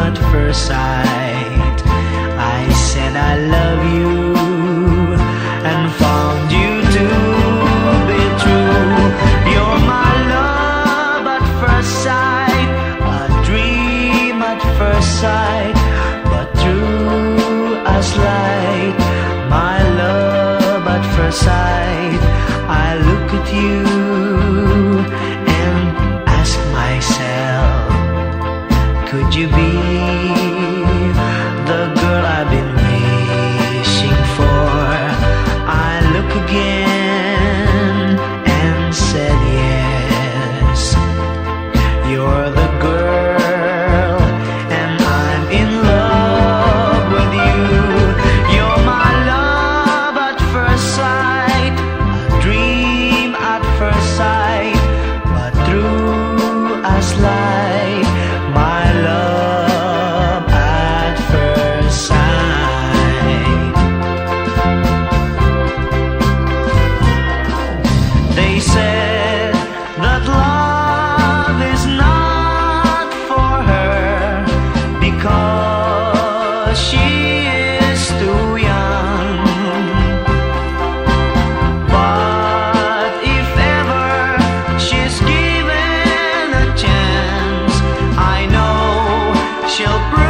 at first sight. I said I love you and found you to be true. You're my love at first sight, a dream at first sight, but true as light. My love at first sight. I look at you and ask myself, could you be the girl I've been wishing for? I look again and said yes. You're the girl and I'm in love with you. You're my love at first sight, a dream at first sight, but true as light. My love at first sight. They said that love is not for her because she is too young. But if ever she's given a chance, I know she'll prove